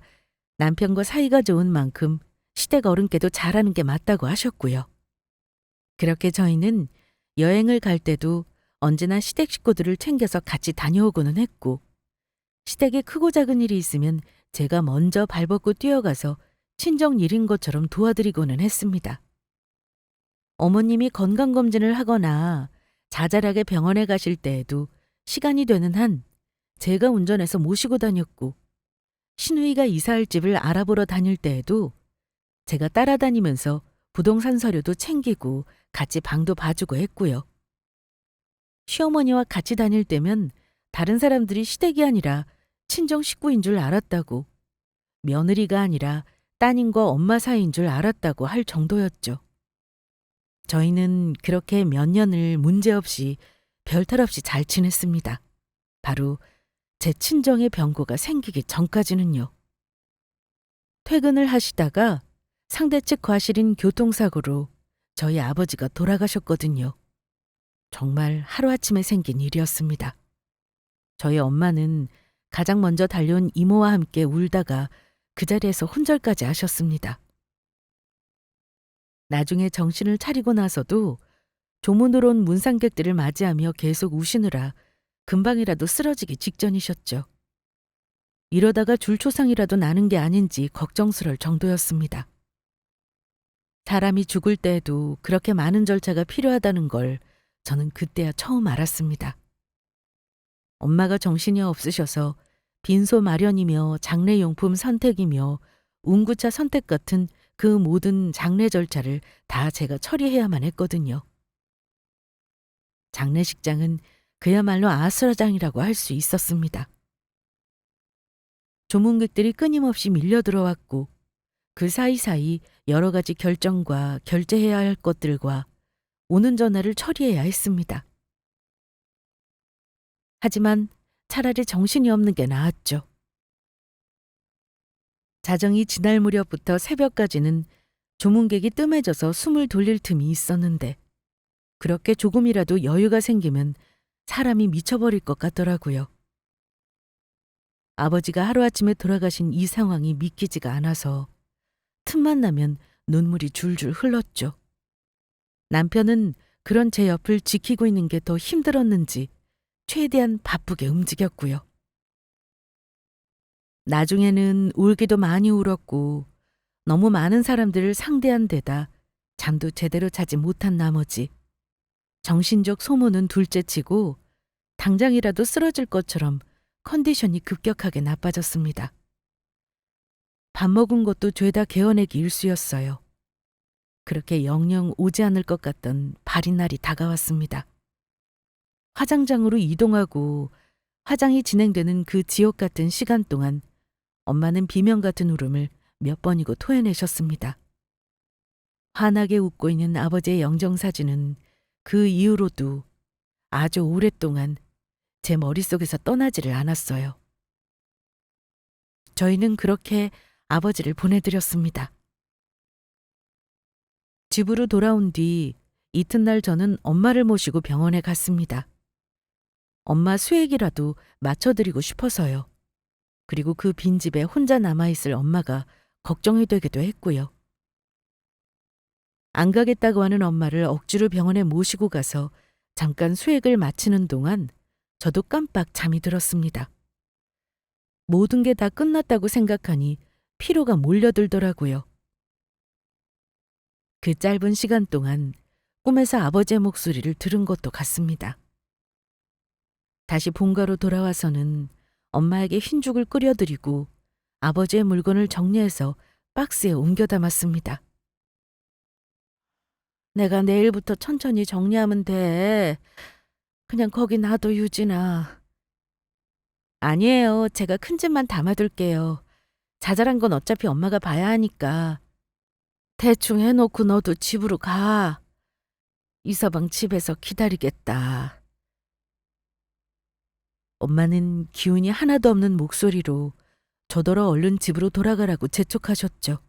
남편과 사이가 좋은 만큼 시댁 어른께도 잘하는 게 맞다고 하셨고요. 그렇게 저희는 여행을 갈 때도 언제나 시댁 식구들을 챙겨서 같이 다녀오고는 했고 시댁에 크고 작은 일이 있으면 제가 먼저 발벗고 뛰어가서 친정 일인 것처럼 도와드리고는 했습니다. 어머님이 건강검진을 하거나 자잘하게 병원에 가실 때에도 시간이 되는 한 제가 운전해서 모시고 다녔고 시누이가 이사할 집을 알아보러 다닐 때에도 제가 따라다니면서 부동산 서류도 챙기고 같이 방도 봐주고 했고요. 시어머니와 같이 다닐 때면 다른 사람들이 시댁이 아니라 친정 식구인 줄 알았다고 며느리가 아니라 따님과 엄마 사이인 줄 알았다고 할 정도였죠. 저희는 그렇게 몇 년을 문제없이 별탈 없이 잘 지냈습니다. 바로 제 친정의 병고가 생기기 전까지는요. 퇴근을 하시다가 상대 측 과실인 교통사고로 저희 아버지가 돌아가셨거든요. 정말 하루아침에 생긴 일이었습니다. 저희 엄마는 가장 먼저 달려온 이모와 함께 울다가 그 자리에서 혼절까지 하셨습니다. 나중에 정신을 차리고 나서도 조문으로 온 문상객들을 맞이하며 계속 우시느라 금방이라도 쓰러지기 직전이셨죠. 이러다가 줄초상이라도 나는 게 아닌지 걱정스러울 정도였습니다. 사람이 죽을 때에도 그렇게 많은 절차가 필요하다는 걸 저는 그때야 처음 알았습니다. 엄마가 정신이 없으셔서 빈소 마련이며 장례용품 선택이며 운구차 선택 같은 그 모든 장례 절차를 다 제가 처리해야만 했거든요. 장례식장은 그야말로 아수라장이라고 할 수 있었습니다. 조문객들이 끊임없이 밀려 들어왔고 그 사이사이 여러 가지 결정과 결제해야 할 것들과 오는 전화를 처리해야 했습니다. 하지만 차라리 정신이 없는 게 나았죠. 자정이 지날 무렵부터 새벽까지는 조문객이 뜸해져서 숨을 돌릴 틈이 있었는데 그렇게 조금이라도 여유가 생기면 사람이 미쳐버릴 것 같더라고요. 아버지가 하루아침에 돌아가신 이 상황이 믿기지가 않아서 틈만 나면 눈물이 줄줄 흘렀죠. 남편은 그런 제 옆을 지키고 있는 게 더 힘들었는지 최대한 바쁘게 움직였고요. 나중에는 울기도 많이 울었고 너무 많은 사람들을 상대한 데다 잠도 제대로 자지 못한 나머지 정신적 소모는 둘째치고 당장이라도 쓰러질 것처럼 컨디션이 급격하게 나빠졌습니다. 밥 먹은 것도 죄다 개어내기 일쑤였어요. 그렇게 영영 오지 않을 것 같던 발인 날이 다가왔습니다. 화장장으로 이동하고 화장이 진행되는 그 지옥 같은 시간 동안 엄마는 비명 같은 울음을 몇 번이고 토해내셨습니다. 환하게 웃고 있는 아버지의 영정사진은 그 이후로도 아주 오랫동안 제 머릿속에서 떠나지를 않았어요. 저희는 그렇게 아버지를 보내드렸습니다. 집으로 돌아온 뒤 이튿날 저는 엄마를 모시고 병원에 갔습니다. 엄마 수액이라도 맞춰드리고 싶어서요. 그리고 그 빈집에 혼자 남아있을 엄마가 걱정이 되기도 했고요. 안 가겠다고 하는 엄마를 억지로 병원에 모시고 가서 잠깐 수액을 마치는 동안 저도 깜빡 잠이 들었습니다. 모든 게 다 끝났다고 생각하니 피로가 몰려들더라고요. 그 짧은 시간 동안 꿈에서 아버지의 목소리를 들은 것도 같습니다. 다시 본가로 돌아와서는 엄마에게 흰죽을 끓여드리고 아버지의 물건을 정리해서 박스에 옮겨 담았습니다. 내가 내일부터 천천히 정리하면 돼. 그냥 거기 놔둬, 유진아. 아니에요. 제가 큰 집만 담아둘게요. 자잘한 건 어차피 엄마가 봐야 하니까. 대충 해놓고 너도 집으로 가. 이서방 집에서 기다리겠다. 엄마는 기운이 하나도 없는 목소리로 저더러 얼른 집으로 돌아가라고 재촉하셨죠.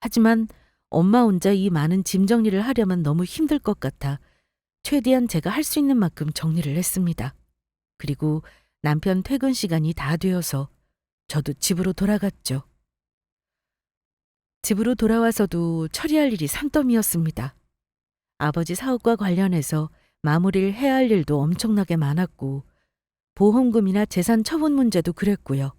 하지만 엄마 혼자 이 많은 짐 정리를 하려면 너무 힘들 것 같아 최대한 제가 할 수 있는 만큼 정리를 했습니다. 그리고 남편 퇴근 시간이 다 되어서 저도 집으로 돌아갔죠. 집으로 돌아와서도 처리할 일이 산더미였습니다. 아버지 사업과 관련해서 마무리를 해야 할 일도 엄청나게 많았고 보험금이나 재산 처분 문제도 그랬고요.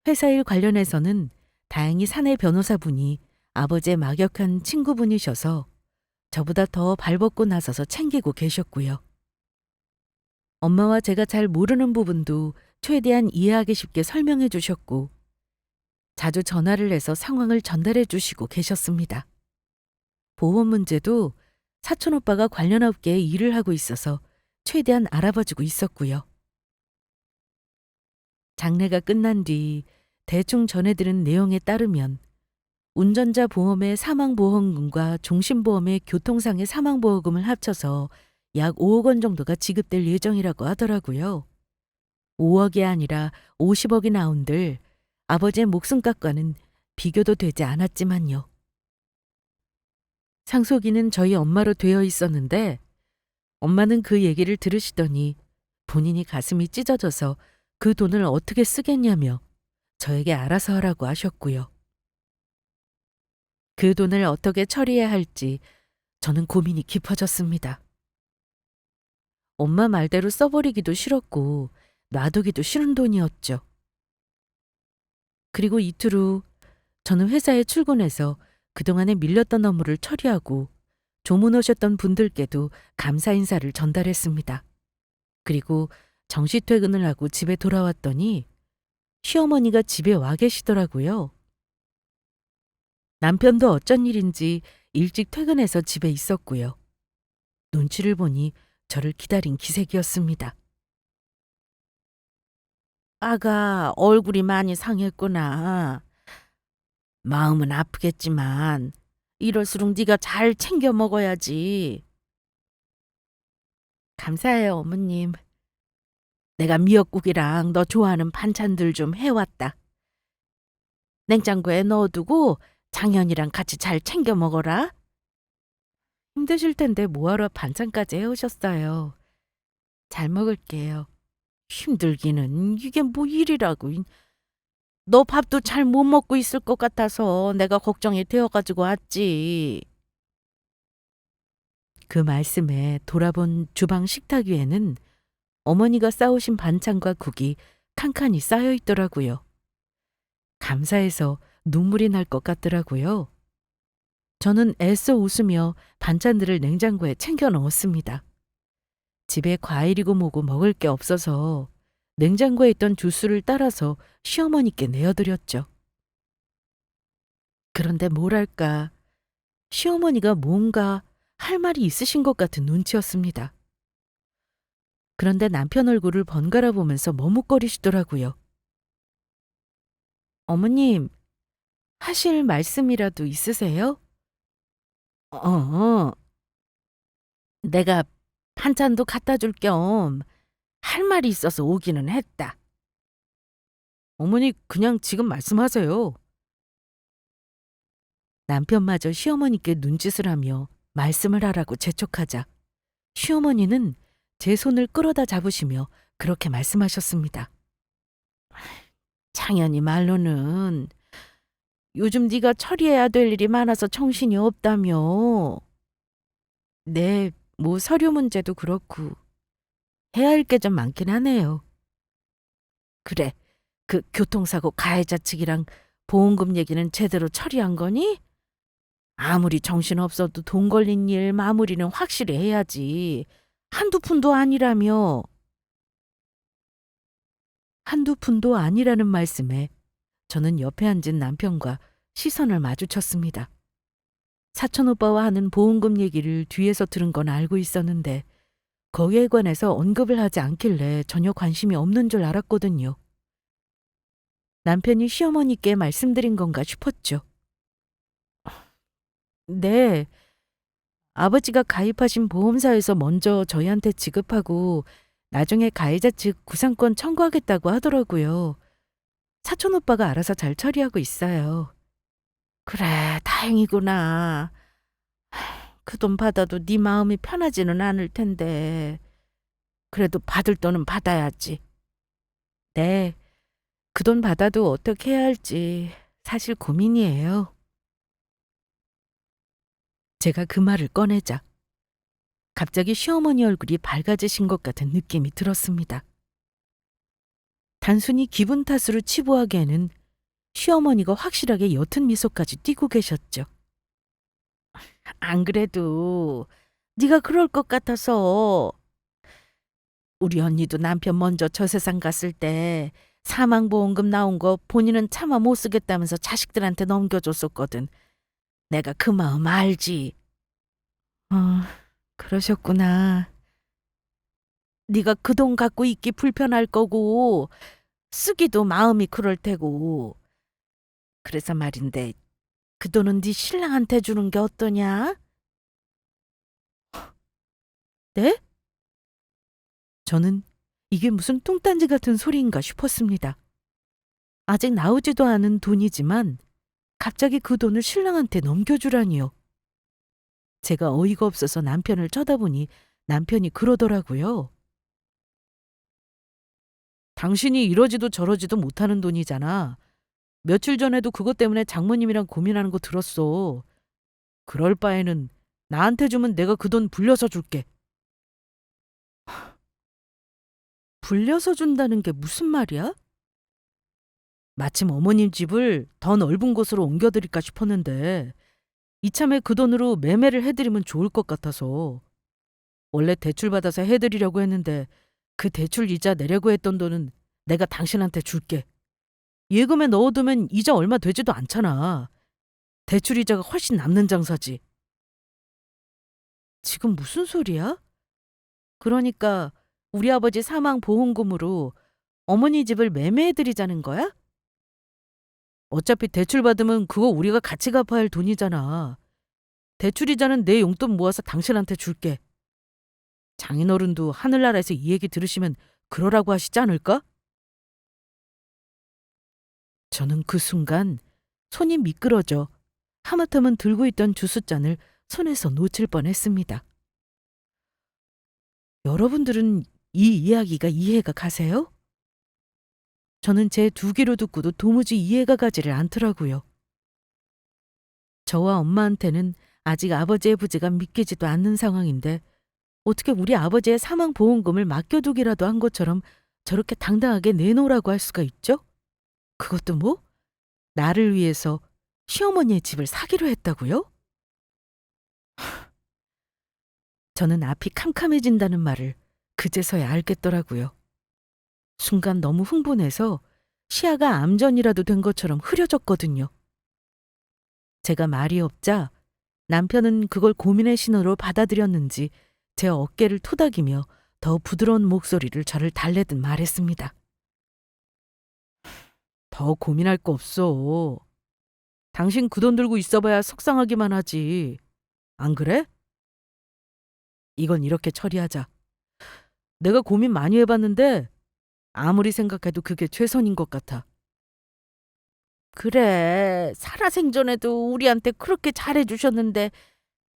회사 일 관련해서는 다행히 사내 변호사분이 아버지의 막역한 친구분이셔서 저보다 더 발벗고 나서서 챙기고 계셨고요. 엄마와 제가 잘 모르는 부분도 최대한 이해하기 쉽게 설명해 주셨고 자주 전화를 해서 상황을 전달해 주시고 계셨습니다. 보험 문제도 사촌 오빠가 관련 업계에 일을 하고 있어서 최대한 알아봐주고 있었고요. 장례가 끝난 뒤 대충 전해들은 내용에 따르면 운전자 보험의 사망보험금과 종신보험의 교통상해 사망보험금을 합쳐서 약 5억 원 정도가 지급될 예정이라고 하더라고요. 5억이 아니라 50억이 나온들 아버지의 목숨값과는 비교도 되지 않았지만요. 상속인은 저희 엄마로 되어 있었는데 엄마는 그 얘기를 들으시더니 본인이 가슴이 찢어져서 그 돈을 어떻게 쓰겠냐며 저에게 알아서 하라고 하셨고요. 그 돈을 어떻게 처리해야 할지 저는 고민이 깊어졌습니다. 엄마 말대로 써버리기도 싫었고 놔두기도 싫은 돈이었죠. 그리고 이틀 후 저는 회사에 출근해서 그동안에 밀렸던 업무를 처리하고 조문 오셨던 분들께도 감사 인사를 전달했습니다. 그리고 정시 퇴근을 하고 집에 돌아왔더니 시어머니가 집에 와 계시더라고요. 남편도 어쩐 일인지 일찍 퇴근해서 집에 있었고요. 눈치를 보니 저를 기다린 기색이었습니다. 아가, 얼굴이 많이 상했구나. 마음은 아프겠지만 이럴수록 네가 잘 챙겨 먹어야지. 감사해요, 어머님. 내가 미역국이랑 너 좋아하는 반찬들 좀 해왔다. 냉장고에 넣어두고 장현이랑 같이 잘 챙겨 먹어라. 힘드실 텐데 뭐하러 반찬까지 해오셨어요. 잘 먹을게요. 힘들기는 이게 뭐 일이라고. 너 밥도 잘 못 먹고 있을 것 같아서 내가 걱정이 되어가지고 왔지. 그 말씀에 돌아본 주방 식탁 위에는 어머니가 싸오신 반찬과 국이 칸칸이 쌓여 있더라고요. 감사해서 눈물이 날 것 같더라고요. 저는 애써 웃으며 반찬들을 냉장고에 챙겨 넣었습니다. 집에 과일이고 뭐고 먹을 게 없어서 냉장고에 있던 주스를 따라서 시어머니께 내어드렸죠. 그런데 뭐랄까, 시어머니가 뭔가 할 말이 있으신 것 같은 눈치였습니다. 그런데 남편 얼굴을 번갈아 보면서 머뭇거리시더라고요. 어머님, 하실 말씀이라도 있으세요? 내가 반찬도 갖다 줄 겸 할 말이 있어서 오기는 했다. 어머니, 그냥 지금 말씀하세요. 남편마저 시어머니께 눈짓을 하며 말씀을 하라고 재촉하자 시어머니는 제 손을 끌어다 잡으시며 그렇게 말씀하셨습니다. 창현이 말로는 요즘 네가 처리해야 될 일이 많아서 정신이 없다며. 네, 뭐 서류 문제도 그렇고 해야 할 게 좀 많긴 하네요. 그래, 그 교통사고 가해자 측이랑 보험금 얘기는 제대로 처리한 거니? 아무리 정신없어도 돈 걸린 일 마무리는 확실히 해야지. 한두 푼도 아니라며. 한두 푼도 아니라는 말씀에 저는 옆에 앉은 남편과 시선을 마주쳤습니다. 사촌 오빠와 하는 보험금 얘기를 뒤에서 들은 건 알고 있었는데 거기에 관해서 언급을 하지 않길래 전혀 관심이 없는 줄 알았거든요. 남편이 시어머니께 말씀드린 건가 싶었죠. 네, 아버지가 가입하신 보험사에서 먼저 저희한테 지급하고 나중에 가해자 측 구상권 청구하겠다고 하더라고요. 사촌 오빠가 알아서 잘 처리하고 있어요. 그래, 다행이구나. 그 돈 받아도 네 마음이 편하지는 않을 텐데. 그래도 받을 돈은 받아야지. 네, 그 돈 받아도 어떻게 해야 할지 사실 고민이에요. 제가 그 말을 꺼내자 갑자기 시어머니 얼굴이 밝아지신 것 같은 느낌이 들었습니다. 단순히 기분 탓으로 치부하기에는 시어머니가 확실하게 옅은 미소까지 띠고 계셨죠. 안 그래도 네가 그럴 것 같아서. 우리 언니도 남편 먼저 저 세상 갔을 때 사망보험금 나온 거 본인은 차마 못 쓰겠다면서 자식들한테 넘겨줬었거든. 내가 그 마음 알지. 어, 그러셨구나. 네가 그 돈 갖고 있기 불편할 거고 쓰기도 마음이 그럴 테고. 그래서 말인데 그 돈은 네 신랑한테 주는 게 어떠냐? 네? 저는 이게 무슨 뚱딴지 같은 소리인가 싶었습니다. 아직 나오지도 않은 돈이지만 갑자기 그 돈을 신랑한테 넘겨주라니요. 제가 어이가 없어서 남편을 쳐다보니 남편이 그러더라고요. 당신이 이러지도 저러지도 못하는 돈이잖아. 며칠 전에도 그것 때문에 장모님이랑 고민하는 거 들었어. 그럴 바에는 나한테 주면 내가 그 돈 불려서 줄게. 불려서 준다는 게 무슨 말이야? 마침 어머님 집을 더 넓은 곳으로 옮겨드릴까 싶었는데 이참에 그 돈으로 매매를 해드리면 좋을 것 같아서. 원래 대출 받아서 해드리려고 했는데 그 대출 이자 내려고 했던 돈은 내가 당신한테 줄게. 예금에 넣어두면 이자 얼마 되지도 않잖아. 대출 이자가 훨씬 남는 장사지. 지금 무슨 소리야? 그러니까 우리 아버지 사망 보험금으로 어머니 집을 매매해드리자는 거야? 어차피 대출 받으면 그거 우리가 같이 갚아야 할 돈이잖아. 대출 이자는 내 용돈 모아서 당신한테 줄게. 장인어른도 하늘나라에서 이 얘기 들으시면 그러라고 하시지 않을까? 저는 그 순간 손이 미끄러져 하마터면 들고 있던 주스잔을 손에서 놓칠 뻔했습니다. 여러분들은 이 이야기가 이해가 가세요? 저는 제 두 귀로 듣고도 도무지 이해가 가지를 않더라고요. 저와 엄마한테는 아직 아버지의 부재가 믿기지도 않는 상황인데 어떻게 우리 아버지의 사망보험금을 맡겨두기라도 한 것처럼 저렇게 당당하게 내놓으라고 할 수가 있죠? 그것도 뭐? 나를 위해서 시어머니의 집을 사기로 했다고요? 저는 앞이 캄캄해진다는 말을 그제서야 알겠더라고요. 순간 너무 흥분해서 시야가 암전이라도 된 것처럼 흐려졌거든요. 제가 말이 없자 남편은 그걸 고민의 신호로 받아들였는지 제 어깨를 토닥이며 더 부드러운 목소리를 저를 달래듯 말했습니다. 더 고민할 거 없어. 당신 그 돈 들고 있어봐야 속상하기만 하지. 안 그래? 이건 이렇게 처리하자. 내가 고민 많이 해봤는데 아무리 생각해도 그게 최선인 것 같아. 그래, 살아생전에도 우리한테 그렇게 잘해주셨는데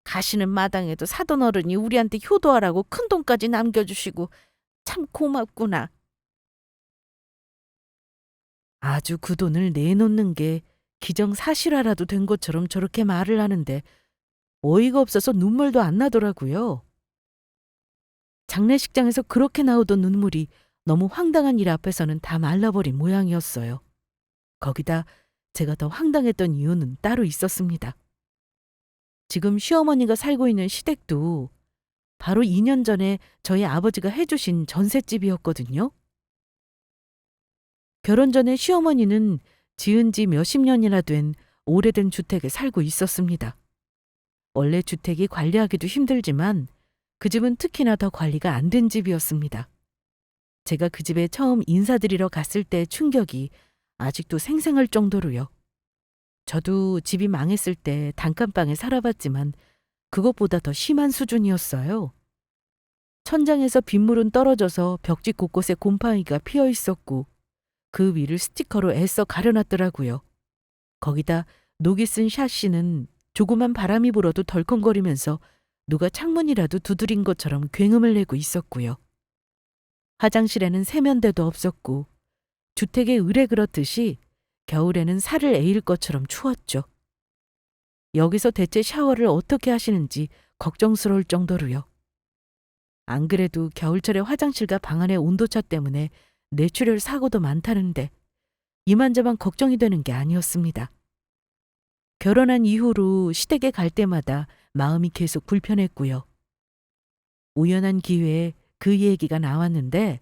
가시는 마당에도 사돈 어른이 우리한테 효도하라고 큰돈까지 남겨주시고 참 고맙구나. 아주 그 돈을 내놓는 게 기정사실화라도 된 것처럼 저렇게 말을 하는데 어이가 없어서 눈물도 안 나더라고요. 장례식장에서 그렇게 나오던 눈물이 너무 황당한 일 앞에서는 다 말라버린 모양이었어요. 거기다 제가 더 황당했던 이유는 따로 있었습니다. 지금 시어머니가 살고 있는 시댁도 바로 2년 전에 저희 아버지가 해주신 전셋집이었거든요. 결혼 전에 시어머니는 지은 지 몇십 년이나 된 오래된 주택에 살고 있었습니다. 원래 주택이 관리하기도 힘들지만 그 집은 특히나 더 관리가 안 된 집이었습니다. 제가 그 집에 처음 인사드리러 갔을 때 충격이 아직도 생생할 정도로요. 저도 집이 망했을 때 단칸방에 살아봤지만 그것보다 더 심한 수준이었어요. 천장에서 빗물은 떨어져서 벽지 곳곳에 곰팡이가 피어 있었고 그 위를 스티커로 애써 가려놨더라고요. 거기다 녹이 쓴 샤시는 조그만 바람이 불어도 덜컹거리면서 누가 창문이라도 두드린 것처럼 굉음을 내고 있었고요. 화장실에는 세면대도 없었고 주택에 의뢰 그렇듯이 겨울에는 살을 에일 것처럼 추웠죠. 여기서 대체 샤워를 어떻게 하시는지 걱정스러울 정도로요. 안 그래도 겨울철에 화장실과 방 안의 온도차 때문에 뇌출혈 사고도 많다는데 이만저만 걱정이 되는 게 아니었습니다. 결혼한 이후로 시댁에 갈 때마다 마음이 계속 불편했고요. 우연한 기회에 그 얘기가 나왔는데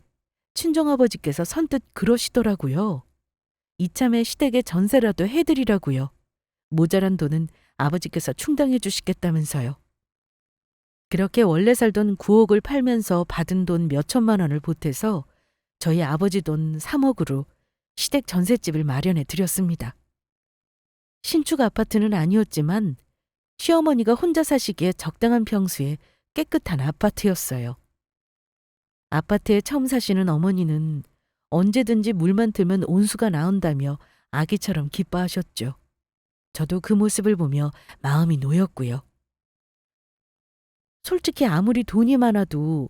친정아버지께서 선뜻 그러시더라고요. 이참에 시댁에 전세라도 해드리라고요. 모자란 돈은 아버지께서 충당해 주시겠다면서요. 그렇게 원래 살던 9억을 팔면서 받은 돈 몇천만 원을 보태서 저희 아버지 돈 3억으로 시댁 전셋집을 마련해 드렸습니다. 신축 아파트는 아니었지만 시어머니가 혼자 사시기에 적당한 평수에 깨끗한 아파트였어요. 아파트에 처음 사시는 어머니는 언제든지 물만 틀면 온수가 나온다며 아기처럼 기뻐하셨죠. 저도 그 모습을 보며 마음이 놓였고요. 솔직히 아무리 돈이 많아도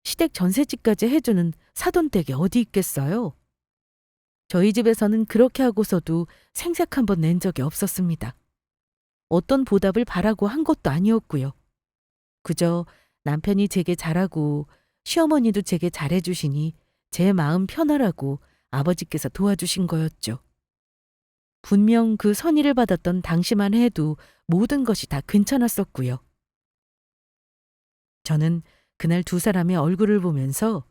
시댁 전셋집까지 해주는 사돈댁이 어디 있겠어요? 저희 집에서는 그렇게 하고서도 생색 한 번 낸 적이 없었습니다. 어떤 보답을 바라고 한 것도 아니었고요. 그저 남편이 제게 잘하고 시어머니도 제게 잘해주시니 제 마음 편하라고 아버지께서 도와주신 거였죠. 분명 그 선의를 받았던 당시만 해도 모든 것이 다 괜찮았었고요. 저는 그날 두 사람의 얼굴을 보면서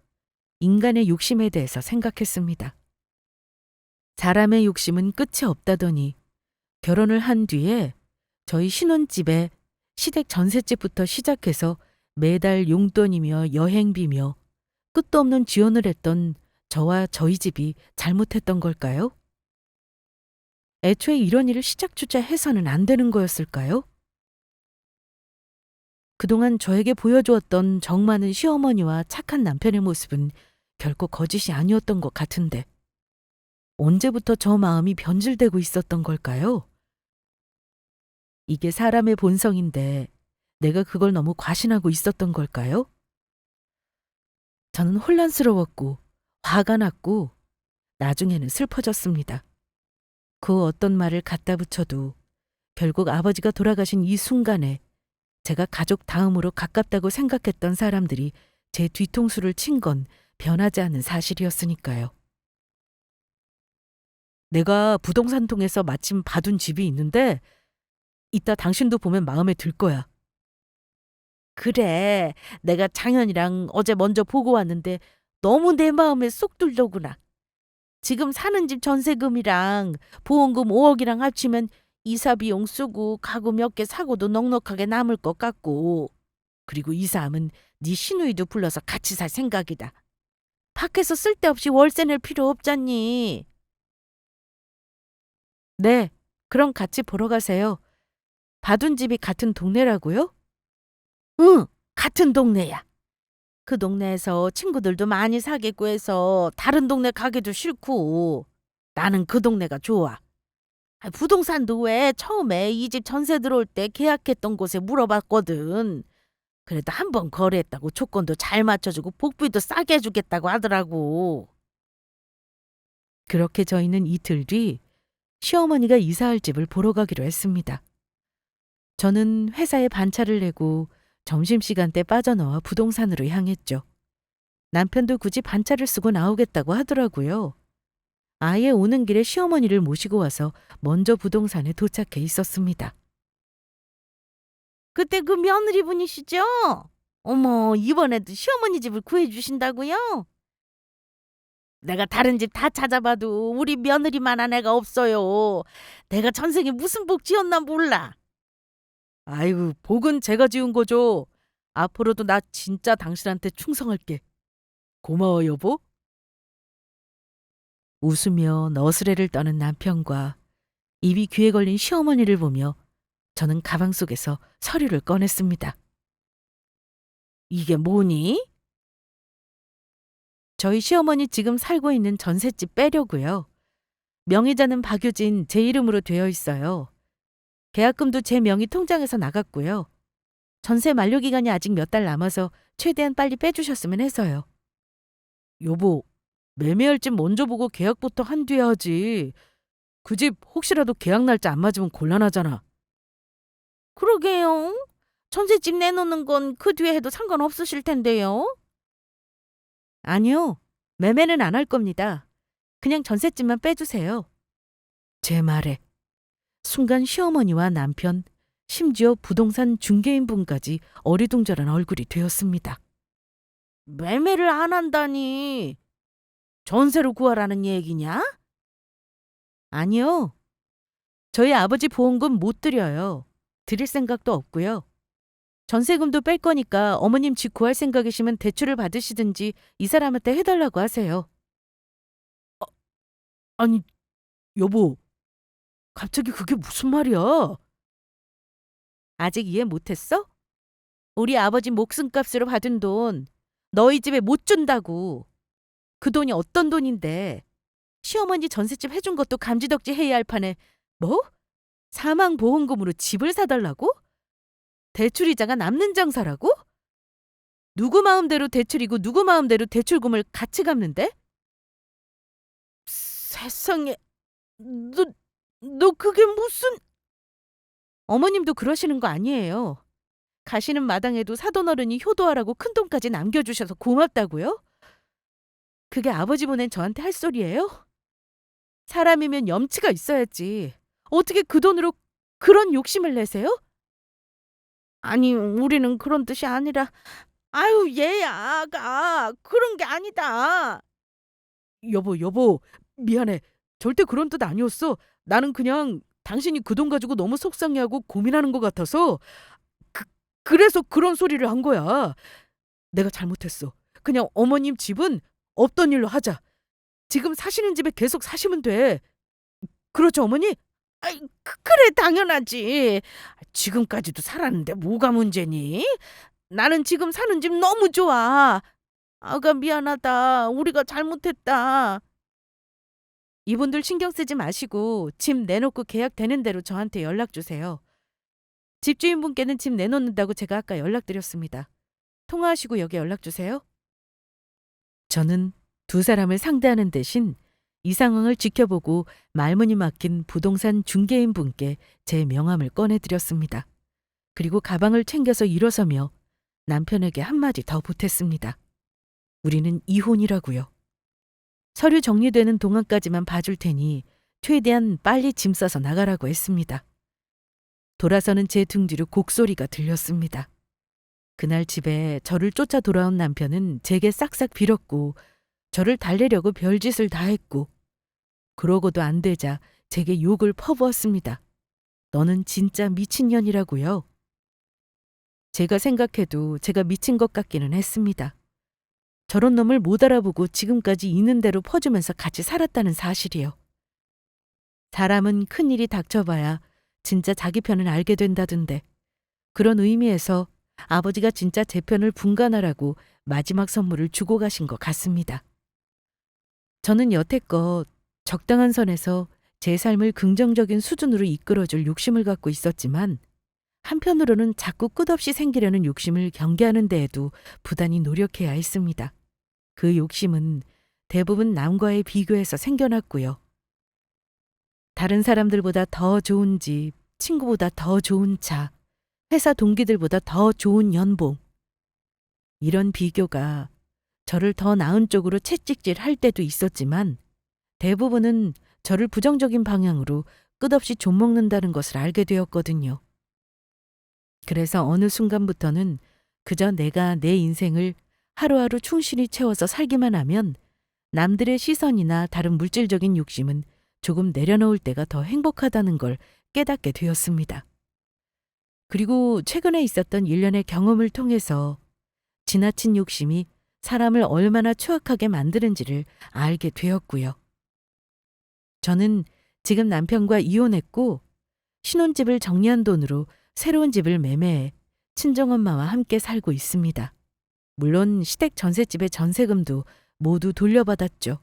인간의 욕심에 대해서 생각했습니다. 사람의 욕심은 끝이 없다더니 결혼을 한 뒤에 저희 신혼집에 시댁 전셋집부터 시작해서 매달 용돈이며 여행비며 끝도 없는 지원을 했던 저와 저희 집이 잘못했던 걸까요? 애초에 이런 일을 시작조차 해서는 안 되는 거였을까요? 그동안 저에게 보여주었던 정 많은 시어머니와 착한 남편의 모습은 결코 거짓이 아니었던 것 같은데 언제부터 저 마음이 변질되고 있었던 걸까요? 이게 사람의 본성인데 내가 그걸 너무 과신하고 있었던 걸까요? 저는 혼란스러웠고 화가 났고 나중에는 슬퍼졌습니다. 그 어떤 말을 갖다 붙여도 결국 아버지가 돌아가신 이 순간에 제가 가족 다음으로 가깝다고 생각했던 사람들이 제 뒤통수를 친 건 변하지 않은 사실이었으니까요. 내가 부동산 통해서 마침 봐둔 집이 있는데 이따 당신도 보면 마음에 들 거야. 그래, 내가 장현이랑 어제 먼저 보고 왔는데 너무 내 마음에 쏙 들더구나. 지금 사는 집 전세금이랑 보험금 5억이랑 합치면 이사 비용 쓰고 가구 몇 개 사고도 넉넉하게 남을 것 같고 그리고 이사하면 네 시누이도 불러서 같이 살 생각이다. 밖에서 쓸데없이 월세 낼 필요 없잖니. 네, 그럼 같이 보러 가세요. 봐둔 집이 같은 동네라고요? 응, 같은 동네야. 그 동네에서 친구들도 많이 사겠고 해서 다른 동네 가기도 싫고 나는 그 동네가 좋아. 부동산도 왜 처음에 이 집 전세 들어올 때 계약했던 곳에 물어봤거든. 그래도 한 번 거래했다고 조건도 잘 맞춰주고 복비도 싸게 해주겠다고 하더라고. 그렇게 저희는 이틀 뒤 시어머니가 이사할 집을 보러 가기로 했습니다. 저는 회사에 반차를 내고 점심시간 때 빠져나와 부동산으로 향했죠. 남편도 굳이 반차를 쓰고 나오겠다고 하더라고요. 아예 오는 길에 시어머니를 모시고 와서 먼저 부동산에 도착해 있었습니다. 그때 그 며느리분이시죠? 어머, 이번에도 시어머니 집을 구해주신다고요? 내가 다른 집 다 찾아봐도 우리 며느리만한 애가 없어요. 내가 전생에 무슨 복 지었나 몰라. 아이고, 복은 제가 지은 거죠. 앞으로도 나 진짜 당신한테 충성할게. 고마워, 여보. 웃으며 너스레를 떠는 남편과 입이 귀에 걸린 시어머니를 보며 저는 가방 속에서 서류를 꺼냈습니다. 이게 뭐니? 저희 시어머니 지금 살고 있는 전셋집 빼려고요. 명의자는 박유진 제 이름으로 되어 있어요. 계약금도 제 명의 통장에서 나갔고요. 전세 만료 기간이 아직 몇 달 남아서 최대한 빨리 빼주셨으면 해서요. 여보, 매매할 집 먼저 보고 계약부터 한 뒤에 하지. 그 집 혹시라도 계약 날짜 안 맞으면 곤란하잖아. 그러게요. 전셋집 내놓는 건 그 뒤에 해도 상관없으실 텐데요. 아니요. 매매는 안 할 겁니다. 그냥 전셋집만 빼주세요. 제 말에 순간 시어머니와 남편, 심지어 부동산 중개인분까지 어리둥절한 얼굴이 되었습니다. 매매를 안 한다니. 전세로 구하라는 얘기냐? 아니요. 저희 아버지 보험금 못 드려요. 드릴 생각도 없고요. 전세금도 뺄 거니까 어머님 집 구할 생각이시면 대출을 받으시든지 이 사람한테 해달라고 하세요. 아니, 여보, 갑자기 그게 무슨 말이야? 아직 이해 못했어? 우리 아버지 목숨값으로 받은 돈 너희 집에 못 준다고. 그 돈이 어떤 돈인데 시어머니 전셋집 해준 것도 감지덕지 해야 할 판에 뭐? 사망보험금으로 집을 사달라고? 대출이자가 남는 장사라고? 누구 마음대로 대출이고 누구 마음대로 대출금을 같이 갚는데? 세상에, 너 그게 무슨... 어머님도 그러시는 거 아니에요. 가시는 마당에도 사돈어른이 효도하라고 큰돈까지 남겨주셔서 고맙다고요? 그게 아버지 보낸 저한테 할 소리예요? 사람이면 염치가 있어야지. 어떻게 그 돈으로 그런 욕심을 내세요? 아니, 우리는 그런 뜻이 아니라... 아유, 얘야, 아가. 그런 게 아니다. 여보, 미안해. 절대 그런 뜻 아니었어. 나는 그냥 당신이 그 돈 가지고 너무 속상해하고 고민하는 것 같아서 그, 그래서 그런 소리를 한 거야. 내가 잘못했어. 그냥 어머님 집은 없던 일로 하자. 지금 사시는 집에 계속 사시면 돼. 그렇죠, 어머니? 아이, 그래, 당연하지. 지금까지도 살았는데 뭐가 문제니? 나는 지금 사는 집 너무 좋아. 아가 미안하다. 우리가 잘못했다. 이분들 신경 쓰지 마시고 집 내놓고 계약되는 대로 저한테 연락 주세요. 집주인분께는 집 내놓는다고 제가 아까 연락드렸습니다. 통화하시고 여기 연락 주세요. 저는 두 사람을 상대하는 대신 이 상황을 지켜보고 말문이 막힌 부동산 중개인 분께 제 명함을 꺼내드렸습니다. 그리고 가방을 챙겨서 일어서며 남편에게 한마디 더 보탰습니다. 우리는 이혼이라고요. 서류 정리되는 동안까지만 봐줄 테니 최대한 빨리 짐 싸서 나가라고 했습니다. 돌아서는 제 등 뒤로 곡소리가 들렸습니다. 그날 집에 저를 쫓아 돌아온 남편은 제게 싹싹 빌었고 저를 달래려고 별짓을 다 했고 그러고도 안 되자 제게 욕을 퍼부었습니다. 너는 진짜 미친년이라고요. 제가 생각해도 제가 미친 것 같기는 했습니다. 저런 놈을 못 알아보고 지금까지 있는 대로 퍼주면서 같이 살았다는 사실이요. 사람은 큰일이 닥쳐봐야 진짜 자기 편을 알게 된다던데 그런 의미에서 아버지가 진짜 제 편을 분간하라고 마지막 선물을 주고 가신 것 같습니다. 저는 여태껏 적당한 선에서 제 삶을 긍정적인 수준으로 이끌어줄 욕심을 갖고 있었지만 한편으로는 자꾸 끝없이 생기려는 욕심을 경계하는 데에도 부단히 노력해야 했습니다. 그 욕심은 대부분 남과의 비교에서 생겨났고요. 다른 사람들보다 더 좋은 집, 친구보다 더 좋은 차, 회사 동기들보다 더 좋은 연봉. 이런 비교가 저를 더 나은 쪽으로 채찍질할 때도 있었지만 대부분은 저를 부정적인 방향으로 끝없이 좀먹는다는 것을 알게 되었거든요. 그래서 어느 순간부터는 그저 내가 내 인생을 하루하루 충실히 채워서 살기만 하면 남들의 시선이나 다른 물질적인 욕심은 조금 내려놓을 때가 더 행복하다는 걸 깨닫게 되었습니다. 그리고 최근에 있었던 일련의 경험을 통해서 지나친 욕심이 사람을 얼마나 추악하게 만드는지를 알게 되었고요. 저는 지금 남편과 이혼했고 신혼집을 정리한 돈으로 새로운 집을 매매해 친정엄마와 함께 살고 있습니다. 물론 시댁 전셋집의 전세금도 모두 돌려받았죠.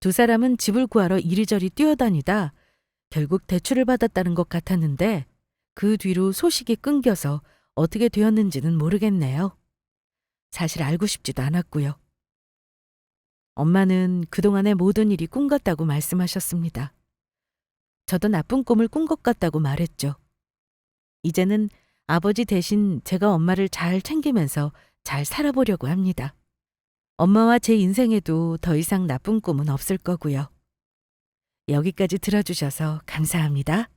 두 사람은 집을 구하러 이리저리 뛰어다니다 결국 대출을 받았다는 것 같았는데 그 뒤로 소식이 끊겨서 어떻게 되었는지는 모르겠네요. 사실 알고 싶지도 않았고요. 엄마는 그동안의 모든 일이 꿈 같다고 말씀하셨습니다. 저도 나쁜 꿈을 꾼 것 같다고 말했죠. 이제는 아버지 대신 제가 엄마를 잘 챙기면서 잘 살아보려고 합니다. 엄마와 제 인생에도 더 이상 나쁜 꿈은 없을 거고요. 여기까지 들어주셔서 감사합니다.